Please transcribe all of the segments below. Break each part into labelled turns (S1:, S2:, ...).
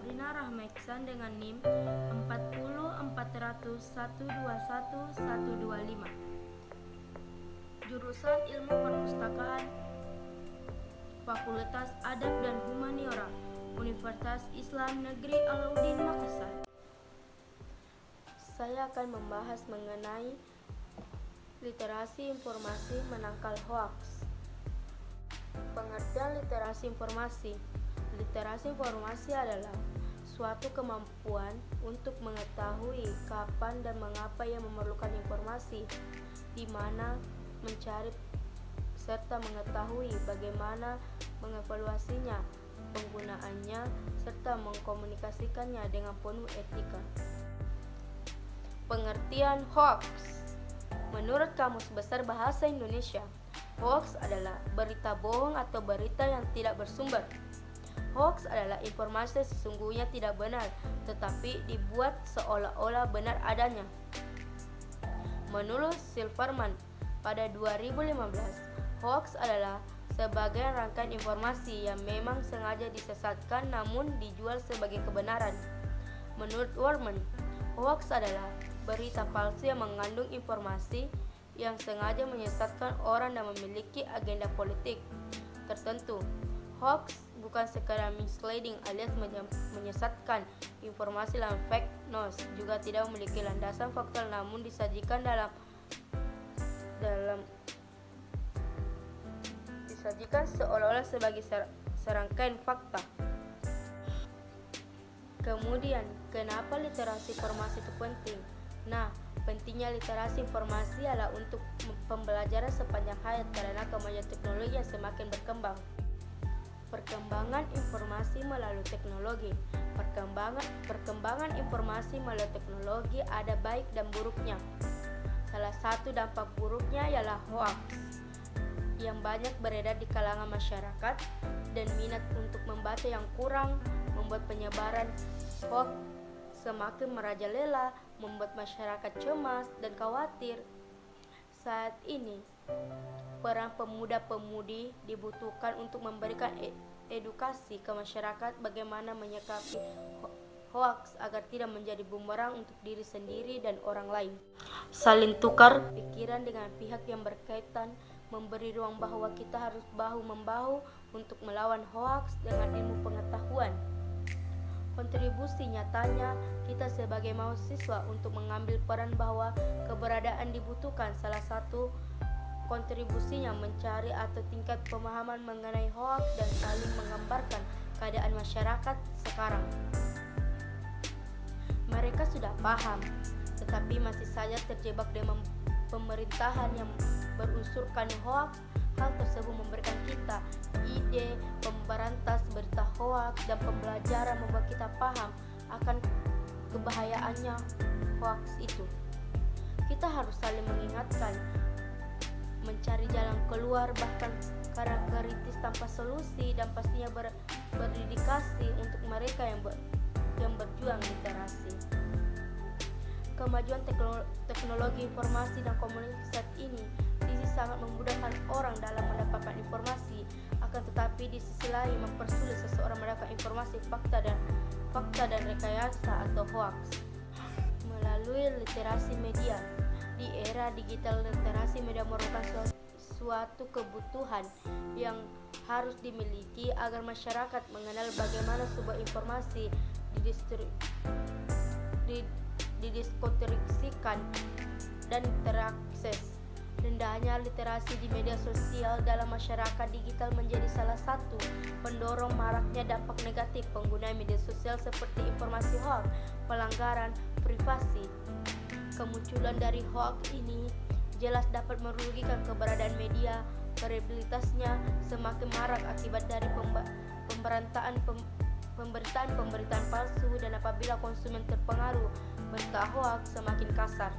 S1: Sabrina Rahmaiksan dengan NIM 40400121125. Jurusan Ilmu Perpustakaan, Fakultas Adab dan Humaniora, Universitas Islam Negeri Alauddin Makassar. Saya akan membahas mengenai literasi informasi menangkal hoaks. Pengertian literasi informasi. Literasi informasi adalah suatu kemampuan untuk mengetahui kapan dan mengapa ia memerlukan informasi, di mana mencari serta mengetahui bagaimana mengevaluasinya, penggunaannya, serta mengkomunikasikannya dengan penuh etika. Pengertian hoax. Menurut Kamus Besar Bahasa Indonesia, hoax adalah berita bohong atau berita yang tidak bersumber. Hoax adalah informasi yang sesungguhnya tidak benar, tetapi dibuat seolah-olah benar adanya. Menurut Silverman, pada 2015, hoax adalah sebagian rangkaian informasi yang memang sengaja disesatkan namun dijual sebagai kebenaran. Menurut Warman, hoax adalah berita palsu yang mengandung informasi yang sengaja menyesatkan orang dan memiliki agenda politik tertentu. Hoax bukan sekadar misleading alias menyesatkan. Informasi dalam fake news juga tidak memiliki landasan faktual namun disajikan seolah-olah sebagai serangkaian fakta. Kemudian, kenapa literasi informasi itu penting? Nah, pentingnya literasi informasi adalah untuk pembelajaran sepanjang hayat karena kemajuan teknologi yang semakin berkembang. Perkembangan informasi melalui teknologi. Perkembangan informasi melalui teknologi ada baik dan buruknya. Salah satu dampak buruknya ialah hoax yang banyak beredar di kalangan masyarakat dan minat untuk membaca yang kurang membuat penyebaran hoax semakin merajalela, membuat masyarakat cemas dan khawatir. Saat ini, peran pemuda-pemudi dibutuhkan untuk memberikan edukasi ke masyarakat bagaimana menyikapi hoaks agar tidak menjadi bumerang untuk diri sendiri dan orang lain. Saling tukar pikiran dengan pihak yang berkaitan, memberi ruang bahwa kita harus bahu-membahu untuk melawan hoaks dengan ilmu pengetahuan. Kontribusi nyatanya kita sebagai mahasiswa untuk mengambil peran bahwa keberadaan dibutuhkan. Salah satu kontribusinya mencari atau tingkat pemahaman mengenai hoaks dan saling menggambarkan keadaan masyarakat sekarang. Mereka sudah paham, tetapi masih saja terjebak dengan pemerintahan yang berunsurkan hoaks. Hal tersebut memberikan kita ide memberantas berita hoaks dan pembelajaran membuat kita paham akan kebahayaannya hoaks itu. Kita harus saling mengingatkan, mencari jalan keluar bahkan karena kritis tanpa solusi dan pastinya berdedikasi untuk mereka yang berjuang literasi. Kemajuan teknologi informasi dan komunikasi saat ini sangat memudahkan orang dalam mendapatkan informasi, akan tetapi di sisi lain mempersulit seseorang mendapatkan informasi fakta dan rekayasa atau hoax. Melalui literasi media, di era digital literasi media merupakan suatu kebutuhan yang harus dimiliki agar masyarakat mengenal bagaimana sebuah informasi didistribusikan dan terakses. Rendahnya literasi di media sosial dalam masyarakat digital menjadi salah satu pendorong maraknya dampak negatif penggunaan media sosial seperti informasi hoax, pelanggaran privasi. Kemunculan dari hoax ini jelas dapat merugikan keberadaan media. Kredibilitasnya semakin marak akibat dari pemberitaan palsu dan apabila konsumen terpengaruh berita hoax semakin kasar.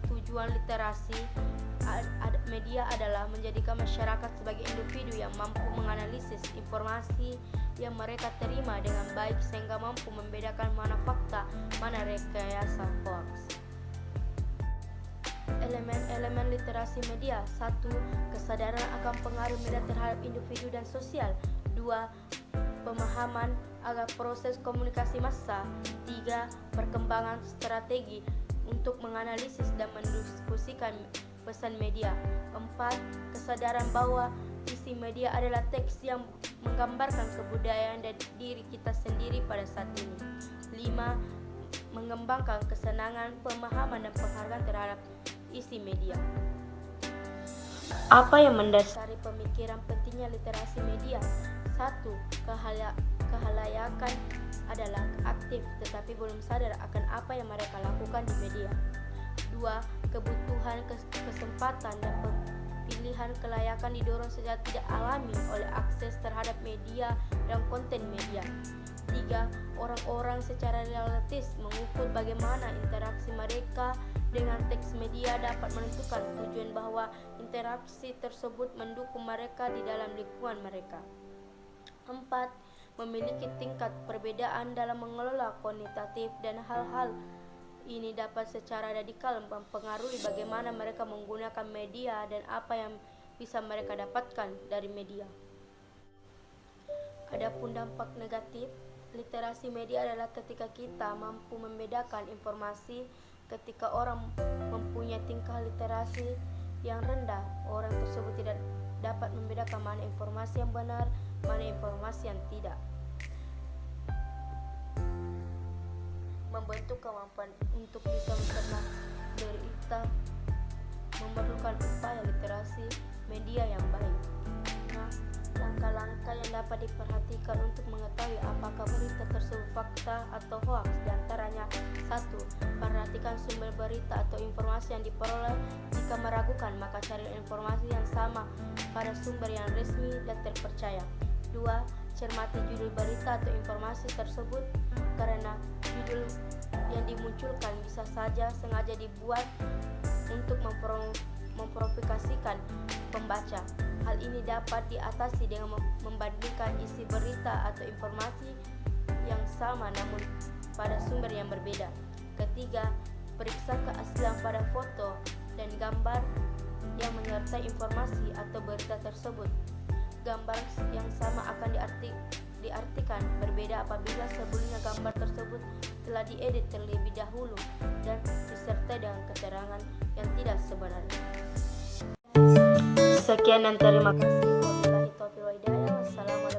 S1: Tujuan literasi media adalah menjadikan masyarakat sebagai individu yang mampu menganalisis informasi yang mereka terima dengan baik sehingga mampu membedakan mana fakta, mana rekayasa hoax. Elemen literasi media. 1. Kesadaran akan pengaruh media terhadap individu dan sosial. 2. pemahaman agar proses komunikasi massa. 3. Perkembangan strategi untuk menganalisis dan mendiskusikan pesan media. 4. Kesadaran bahwa isi media adalah teks yang menggambarkan kebudayaan dan diri kita sendiri pada saat ini. 5. Mengembangkan kesenangan, pemahaman, dan penghargaan terhadap isi media. Apa yang mendasari pemikiran pentingnya literasi media? 1. Kehalayakan adalah aktif tetapi belum sadar akan apa yang mereka lakukan di media. 2. Kebutuhan, kesempatan, dan pilihan kelayakan didorong secara tidak alami oleh akses terhadap media dan konten media. 3. Orang-orang secara relatif mengukur bagaimana interaksi mereka dengan teks media dapat menentukan tujuan bahwa interaksi tersebut mendukung mereka di dalam lingkungan mereka. 4. Memiliki tingkat perbedaan dalam mengelola kuantitatif dan hal-hal ini dapat secara radikal mempengaruhi bagaimana mereka menggunakan media dan apa yang bisa mereka dapatkan dari media. Adapun dampak negatif literasi media adalah ketika kita mampu membedakan informasi. Ketika orang mempunyai tingkah literasi yang rendah, orang tersebut tidak dapat membedakan mana informasi yang benar, mana informasi yang tidak. Membentuk kemampuan untuk bisa mencerna berita memerlukan upaya literasi media yang baik. Nah, langkah-langkah yang dapat diperhatikan untuk mengetahui apakah berita tersebut fakta atau hoaks diantaranya: 1. Perhatikan sumber berita atau informasi yang diperoleh. Jika meragukan, maka cari informasi yang sama pada sumber yang resmi dan terpercaya. 2. Cermati judul berita atau informasi tersebut karena judul yang dimunculkan bisa saja sengaja dibuat untuk memprovokasikan pembaca. Hal ini dapat diatasi dengan membandingkan isi berita atau informasi yang sama namun pada sumber yang berbeda. Ketiga, periksa keaslian pada foto dan gambar yang menyertai informasi atau berita tersebut. Gambar yang sama akan diartikan berbeda apabila sebelumnya gambar tersebut telah diedit terlebih dahulu dan disertai dengan keterangan yang tidak sebenarnya. Sekian dan terima kasih. Wabillahi taufiq wal hidayah. Wassalamualaikum.